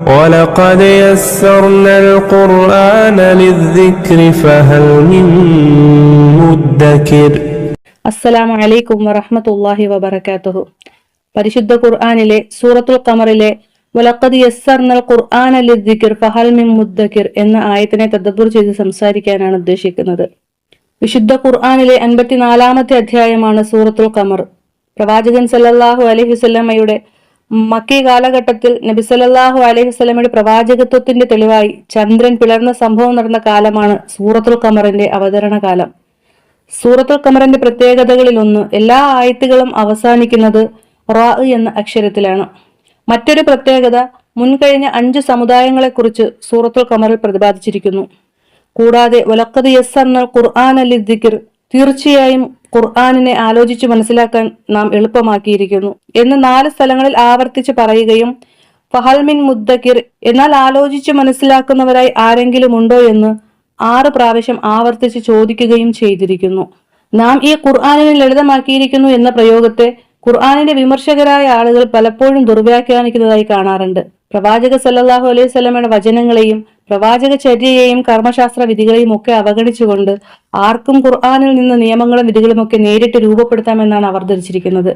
وَلَقَدْ يَسَّرْنَا الْقُرْآنَ لِلذِّكْرِ فَهَلْ مِن مُّدَّكِرٍ. അസ്സലാമു അലൈക്കും വറഹ്മത്തുള്ളാഹി വബറകാതുഹു. പരിശുദ്ധ ഖുർആനിലെ സൂറത്തുൽ ഖമറിലെ വലഖദ് യസ്സർനൽ ഖുർആന ലിദ്ദിക്ർ ഫഹൽ മിൻ മുദ്ദക്കിർ എന്ന ആയത്തിനെ തദബ്ബുർ ചെയ്ത് സംസാരിക്കാനാണ് ഉദ്ദേശിക്കുന്നത്. വിശുദ്ധ ഖുർആനിലെ 54-ാമത്തെ അധ്യായമാണ് സൂറത്തുൽ ഖമർ. പ്രവാചകൻ സല്ലല്ലാഹു അലൈഹി വസല്ലമയുടെ മക്കി കാലഘട്ടത്തിൽ നബി സല്ലല്ലാഹു അലൈഹി വസല്ലമയുടെ പ്രവാചകത്വത്തിന്റെ തെളിവായി ചന്ദ്രൻ പിളർന്ന സംഭവം നടന്ന കാലമാണ് സൂറത്തുൽ ഖമറിന്റെ അവതരണ കാലം. സൂറത്തുൽ ഖമറിന്റെ പ്രത്യേകതകളിൽ ഒന്ന്, എല്ലാ ആയത്തുകളും അവസാനിക്കുന്നത് റാ എന്ന അക്ഷരത്തിലാണ്. മറ്റൊരു പ്രത്യേകത, മുൻകഴിഞ്ഞ 5 സമുദായങ്ങളെക്കുറിച്ച് സൂറത്തുൽ ഖമറിൽ പ്രതിപാദിച്ചിരിക്കുന്നു. കൂടാതെ വലഖദ് യസ്സർനൽ ഖുർആന ലിദ്ദിക്ർ, തീർച്ചയായും ഖുർആനിനെ ആലോചിച്ച് മനസ്സിലാക്കാൻ നാം എളുപ്പമാക്കിയിരിക്കുന്നു എന്ന് 4 സ്ഥലങ്ങളിൽ ആവർത്തിച്ച് പറയുകയും ഫഹൽ മിൻ മുദ്ദക്കിർ, എന്നാൽ ആലോചിച്ച് മനസ്സിലാക്കുന്നവരായി ആരെങ്കിലും ഉണ്ടോ എന്ന് 6 പ്രാവശ്യം ആവർത്തിച്ച് ചോദിക്കുകയും ചെയ്തിരിക്കുന്നു. നാം ഈ ഖുർആനിനെ ലളിതമാക്കിയിരിക്കുന്നു എന്ന പ്രയോഗത്തെ ഖുർആനിന്റെ വിമർശകരായ ആളുകൾ പലപ്പോഴും ദുർവ്യാഖ്യാനിക്കുന്നതായി കാണാറുണ്ട്. പ്രവാചക സല്ലല്ലാഹു അലൈഹി വസല്ലമയുടെ വചനങ്ങളെയും പ്രവാചക ചര്യയെയും കർമ്മശാസ്ത്ര വിധികളെയും ഒക്കെ അവഗണിച്ചുകൊണ്ട് ആർക്കും ഖുർആനിൽ നിന്ന് നിയമങ്ങളും വിധികളും ഒക്കെ നേരിട്ട് രൂപപ്പെടുത്താമെന്നാണ് അവർ ധരിച്ചിരിക്കുന്നത്.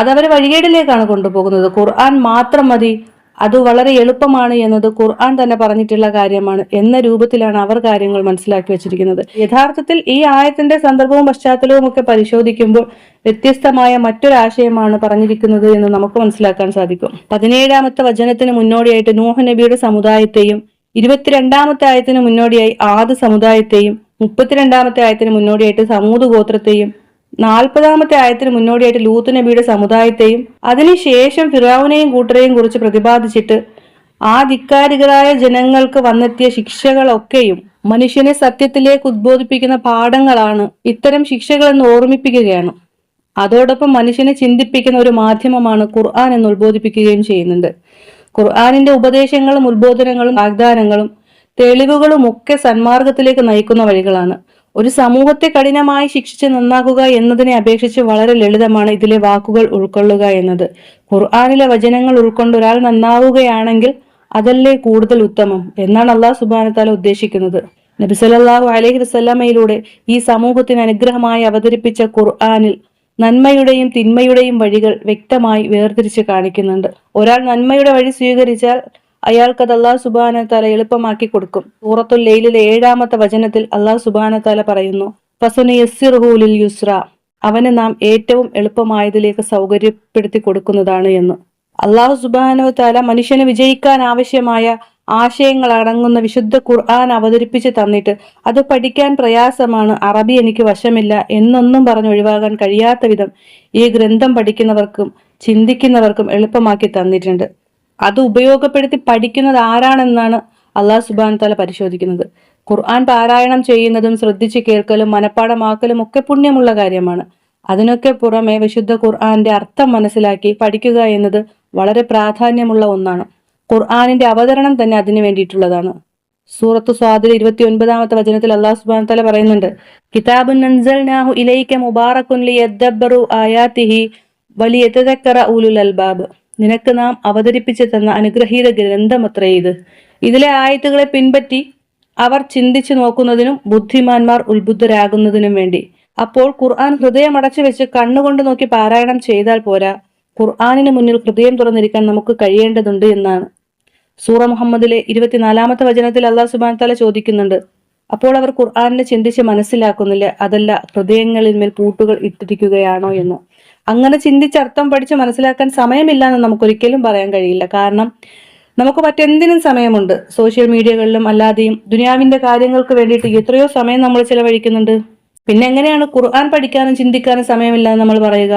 അതവരെ വഴികേടിലേക്കാണ് കൊണ്ടുപോകുന്നത്. ഖുർആൻ മാത്രം മതി, അത് വളരെ എളുപ്പമാണ് എന്നത് ഖുർആൻ തന്നെ പറഞ്ഞിട്ടുള്ള കാര്യമാണ് എന്ന രൂപത്തിലാണ് അവർ കാര്യങ്ങൾ മനസ്സിലാക്കി വെച്ചിരിക്കുന്നത്. യഥാർത്ഥത്തിൽ ഈ ആയത്തിന്റെ സന്ദർഭവും പശ്ചാത്തലവും ഒക്കെ പരിശോധിക്കുമ്പോൾ വ്യത്യസ്തമായ മറ്റൊരാശയമാണ് പറഞ്ഞിരിക്കുന്നത് എന്ന് നമുക്ക് മനസ്സിലാക്കാൻ സാധിക്കും. 17-ാമത്തെ വചനത്തിന് മുന്നോടിയായിട്ട് നൂഹ് നബിയുടെ സമുദായത്തെയും 22-ാമത്തെ ആയത്തിന് മുന്നോടിയായി ആദ് സമുദായത്തെയും 32-ാമത്തെ ആയത്തിന് മുന്നോടിയായിട്ട് സമൂദ് ഗോത്രത്തെയും 40-ാമത്തെ ആയത്തിന് മുന്നോടിയായിട്ട് ലൂത്ത് നബിയുടെ സമുദായത്തെയും അതിനുശേഷം ഫിറഔനെയും കൂട്ടരെയും കുറിച്ച് പ്രതിപാദിച്ചിട്ട് ആ ധിക്കാരികളായ ജനങ്ങൾക്ക് വന്നെത്തിയ ശിക്ഷകളൊക്കെയും മനുഷ്യനെ സത്യത്തിലേക്ക് ഉദ്ബോധിപ്പിക്കുന്ന പാഠങ്ങളാണ്. ഇത്തരം ശിക്ഷകളെന്ന് ഓർമ്മിപ്പിക്കുകയാണ്. അതോടൊപ്പം മനുഷ്യനെ ചിന്തിപ്പിക്കുന്ന ഒരു മാധ്യമമാണ് ഖുർആൻ എന്ന് ഉത്ബോധിപ്പിക്കുകയും ചെയ്യുന്നുണ്ട്. ഖുർആനിന്റെ ഉപദേശങ്ങളും ഉത്ബോധനങ്ങളും വാഗ്ദാനങ്ങളും തെളിവുകളും ഒക്കെ സന്മാർഗത്തിലേക്ക് നയിക്കുന്ന വഴികളാണ്. ഒരു സമൂഹത്തെ കഠിനമായി ശിക്ഷിച്ച് നന്നാക്കുക എന്നതിനെ അപേക്ഷിച്ച് വളരെ ലളിതമാണ് ഇതിലെ വാക്കുകൾ ഉൾക്കൊള്ളുക എന്നത്. ഖുർആനിലെ വചനങ്ങൾ ഉൾക്കൊണ്ട് ഒരാൾ നന്നാവുകയാണെങ്കിൽ അതല്ലേ കൂടുതൽ ഉത്തമം എന്നാണ് അല്ലാഹു സുബ്ഹാനഹു വ തആല ഉദ്ദേശിക്കുന്നത്. നബി സല്ലല്ലാഹു അലൈഹി വസല്ലമയിലൂടെ ഈ സമൂഹത്തിന് അനുഗ്രഹമായി അവതരിപ്പിച്ച ഖുർആനിൽ നന്മയുടെയും തിന്മയുടെയും വഴികൾ വ്യക്തമായി വേർതിരിച്ച് കാണിക്കുന്നുണ്ട്. ഒരാൾ നന്മയുടെ വഴി സ്വീകരിച്ചാൽ അയാൾക്കത് അല്ലാഹു സുബ്ഹാനഹു വ തആല എളുപ്പമാക്കി കൊടുക്കും. സൂറത്തുൽ ലൈലിലെ 7-ാമത്തെ വചനത്തിൽ അല്ലാഹു സുബ്ഹാനഹു വ തആല പറയുന്നു, ഫസനുയസ്സിറുഹു ലിൽ യുസ്ര, അവന് നാം ഏറ്റവും എളുപ്പമായതിലേക്ക് സൗകര്യപ്പെടുത്തി കൊടുക്കുന്നതാണ് എന്ന്. അല്ലാഹു സുബ്ഹാനഹു വ തആല മനുഷ്യന് വിജയിക്കാൻ ആവശ്യമായ ആശയങ്ങൾ അടങ്ങുന്ന വിശുദ്ധ ഖുർആൻ അവതരിപ്പിച്ച് തന്നിട്ട് അത് പഠിക്കാൻ പ്രയാസമാണ്, അറബി എനിക്ക് വശമില്ല എന്നൊന്നും പറഞ്ഞ് ഒഴിവാകാൻ കഴിയാത്ത വിധം ഈ ഗ്രന്ഥം പഠിക്കുന്നവർക്കും ചിന്തിക്കുന്നവർക്കും എളുപ്പമാക്കി തന്നിട്ടുണ്ട്. അത് ഉപയോഗപ്പെടുത്തി പഠിക്കുന്നത് ആരാണെന്നാണ് അല്ലാഹു സുബ്ഹാനഹു വ തആല പരിശോധിക്കുന്നത്. ഖുർആൻ പാരായണം ചെയ്യുന്നതും ശ്രദ്ധിച്ച് കേൾക്കലും മനപ്പാഠമാക്കലും ഒക്കെ പുണ്യമുള്ള കാര്യമാണ്. അതിനൊക്കെ പുറമെ വിശുദ്ധ ഖുർആന്റെ അർത്ഥം മനസ്സിലാക്കി പഠിക്കുക എന്നത് വളരെ പ്രാധാന്യമുള്ള ഒന്നാണ്. ഖുർആനിന്റെ അവതരണം തന്നെ അതിനു വേണ്ടിയിട്ടുള്ളതാണ്. സൂറത്തു സ്വാദിലെ 29-ാമത്തെ വചനത്തിൽ അല്ലാഹു സുബ്ഹാനഹു വ തആല പറയുന്നുണ്ട്, കിതാബുൻ അൻസൽനാഹു ഇലൈക മുബാറകുൻ ലിയദ്ദബ്ബറു ആയാതിഹി വലിയതദക്കറ ഉലുൽ അൽബാബ്, നിനക്ക് നാം അവതരിപ്പിച്ചു തന്ന അനുഗ്രഹീത ഗ്രന്ഥമത്രേ ഇത്. ഇതിലെ ആയത്തുകളെ പിൻപറ്റി അവർ ചിന്തിച്ചു നോക്കുന്നതിനും ബുദ്ധിമാന്മാർ ഉത്ബുദ്ധരാകുന്നതിനും വേണ്ടി. അപ്പോൾ ഖുർആൻ ഹൃദയമടച്ചു വെച്ച് കണ്ണുകൊണ്ട് നോക്കി പാരായണം ചെയ്താൽ പോരാ, ഖുർആനിന് മുന്നിൽ ഹൃദയം തുറന്നിരിക്കാൻ നമുക്ക് കഴിയേണ്ടതുണ്ട് എന്നാണ്. സൂറ മുഹമ്മദിലെ 24-ാമത്തെ വചനത്തിൽ അല്ലാഹു സുബ്ഹാനഹു വ തആല ചോദിക്കുന്നുണ്ട്, അപ്പോൾ അവർ ഖുർആനിനെ ചിന്തിച്ച് മനസ്സിലാക്കുന്നില്ല, അതല്ല ഹൃദയങ്ങളിൽ മേൽ പൂട്ടുകൾ ഇട്ടിരിക്കുകയാണോ എന്ന്. അങ്ങനെ ചിന്തിച്ച് അർത്ഥം പഠിച്ച് മനസ്സിലാക്കാൻ സമയമില്ല എന്ന് നമുക്കൊരിക്കലും പറയാൻ കഴിയില്ല. കാരണം നമുക്ക് മറ്റെന്തിനും സമയമുണ്ട്. സോഷ്യൽ മീഡിയകളിലും അല്ലാതെയും ദുനിയാവിന്റെ കാര്യങ്ങൾക്ക് വേണ്ടിയിട്ട് എത്രയോ സമയം നമ്മൾ ചിലവഴിക്കുന്നുണ്ട്. പിന്നെ എങ്ങനെയാണ് ഖുർആൻ പഠിക്കാനും ചിന്തിക്കാനും സമയമില്ല എന്ന് നമ്മൾ പറയുക?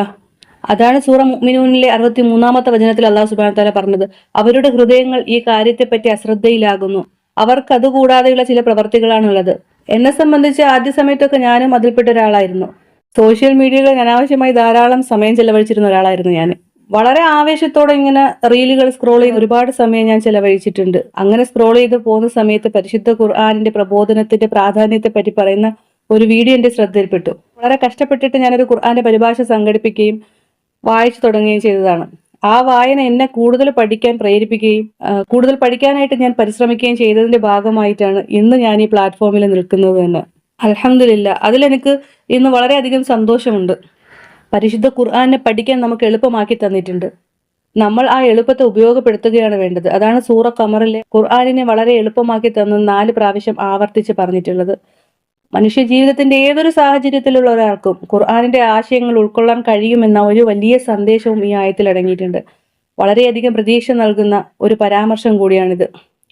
അതാണ് സൂറ മുഅ്മിനൂനിലെ 63-ാമത്തെ വചനത്തിൽ അല്ലാഹു സുബ്ഹാനഹു വ തആല പറഞ്ഞത്, അവരുടെ ഹൃദയങ്ങൾ ഈ കാര്യത്തെപ്പറ്റി അശ്രദ്ധയിലാകുന്നു, അവർക്ക് അതുകൂടാതെയുള്ള ചില പ്രവർത്തികളാണുള്ളത്. എന്നെ സംബന്ധിച്ച് ആദ്യ സമയത്തൊക്കെ ഞാനും അതിൽപ്പെട്ട ഒരാളായിരുന്നു. സോഷ്യൽ മീഡിയകളിൽ അനാവശ്യമായി ധാരാളം സമയം ചെലവഴിച്ചിരുന്ന ഒരാളായിരുന്നു ഞാൻ. വളരെ ആവേശത്തോടെ ഇങ്ങനെ റീലുകൾ സ്ക്രോൾ ചെയ്ത് ഒരുപാട് സമയം ഞാൻ ചെലവഴിച്ചിട്ടുണ്ട്. അങ്ങനെ സ്ക്രോൾ ചെയ്ത് പോകുന്ന സമയത്ത് പരിശുദ്ധ ഖുർആനിന്റെ പ്രബോധനത്തിന്റെ പ്രാധാന്യത്തെ പറ്റി പറയുന്ന ഒരു വീഡിയോ എന്റെ ശ്രദ്ധയിൽപ്പെട്ടു. വളരെ കഷ്ടപ്പെട്ടിട്ട് ഞാനൊരു ഖുർആന്റെ പരിഭാഷ സംഘടിപ്പിക്കുകയും വായിച്ചു തുടങ്ങുകയും ചെയ്തതാണ്. ആ വായന എന്നെ കൂടുതൽ പഠിക്കാൻ പ്രേരിപ്പിക്കുകയും കൂടുതൽ പഠിക്കാനായിട്ട് ഞാൻ പരിശ്രമിക്കുകയും ചെയ്തതിന്റെ ഭാഗമായിട്ടാണ് ഇന്ന് ഞാൻ ഈ പ്ലാറ്റ്ഫോമിൽ നിൽക്കുന്നത് തന്നെ. അൽഹംദുലില്ലാ, അതിലെനിക്ക് ഇന്ന് വളരെയധികം സന്തോഷമുണ്ട്. പരിശുദ്ധ ഖുർആനെ പഠിക്കാൻ നമുക്ക് എളുപ്പമാക്കി തന്നിട്ടുണ്ട്. നമ്മൾ ആ എളുപ്പത്തെ ഉപയോഗപ്പെടുത്തുകയാണ് വേണ്ടത്. അതാണ് സൂറ ഖമറിലെ ഖുർആനിനെ വളരെ എളുപ്പമാക്കി തന്ന് 4 പ്രാവശ്യം ആവർത്തിച്ച് പറഞ്ഞിട്ടുള്ളത്. മനുഷ്യ ജീവിതത്തിന്റെ ഏതൊരു സാഹചര്യത്തിലുള്ള ഒരാൾക്കും ഖുർആനിന്റെ ആശയങ്ങൾ ഉൾക്കൊള്ളാൻ കഴിയുമെന്ന ഒരു വലിയ സന്ദേശവും ഈ ആയത്തിൽ അടങ്ങിയിട്ടുണ്ട്. വളരെയധികം പ്രതീക്ഷ നൽകുന്ന ഒരു പരാമർശം കൂടിയാണിത്.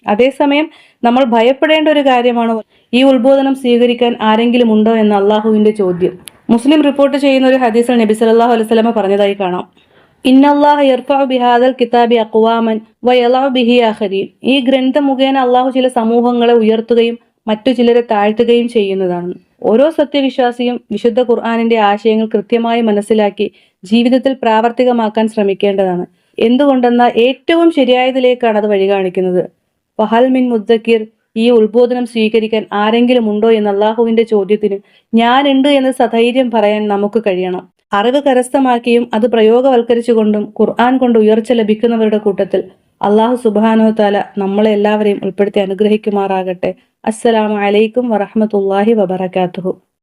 അതേസമയം നമ്മൾ ഭയപ്പെടേണ്ട ഒരു കാര്യമാണ് ഈ ഉത്ബോധനം സ്വീകരിക്കാൻ ആരെങ്കിലും ഉണ്ടോ എന്ന അള്ളാഹുവിന്റെ ചോദ്യം. മുസ്ലിം റിപ്പോർട്ട് ചെയ്യുന്ന ഒരു ഹദീസിൽ നബി സല്ലല്ലാഹു അലൈഹി വസല്ലമ പറഞ്ഞതായി കാണാം, ഇന്നല്ലാഹ യർഫഉ ബിഹാദൽ കിതാബി അഖ്വാമൻ വയളഉ ബിഹി ആഖരീൻ. ഈ ഗ്രന്ഥം മുഖേന അള്ളാഹു ചില സമൂഹങ്ങളെ ഉയർത്തുകയും മറ്റു ചിലരെ താഴ്ത്തുകയും ചെയ്യുന്നതാണ്. ഓരോ സത്യവിശ്വാസിയും വിശുദ്ധ ഖുർആനിന്റെ ആശയങ്ങൾ കൃത്യമായി മനസ്സിലാക്കി ജീവിതത്തിൽ പ്രാവർത്തികമാക്കാൻ ശ്രമിക്കേണ്ടതാണ്. എന്തുകൊണ്ടെന്നാൽ ഏറ്റവും ശരിയായതിലേക്കാണ് അത് വഴി കാണിക്കുന്നത്. ഫഹൽ മിൻ മുദ്ദക്കിർ, ഈ ഉത്ബോധനം സ്വീകരിക്കാൻ ആരെങ്കിലും ഉണ്ടോ എന്ന അള്ളാഹുവിന്റെ ചോദ്യത്തിന് ഞാനുണ്ട് എന്ന് സധൈര്യം പറയാൻ നമുക്ക് കഴിയണം. അറിവ് കരസ്ഥമാക്കിയും അത് പ്രയോഗവൽക്കരിച്ചുകൊണ്ടും ഖുർആൻ കൊണ്ട് ഉയർച്ച ലഭിക്കുന്നവരുടെ കൂട്ടത്തിൽ അള്ളാഹു സുബ്ഹാനഹു വ തആല നമ്മളെ എല്ലാവരെയും ഉൾപ്പെടുത്തി അനുഗ്രഹിക്കുമാറാകട്ടെ. അസ്സലാമു അലൈക്കും വറഹ്മത്തുള്ളാഹി വബറകാതുഹു.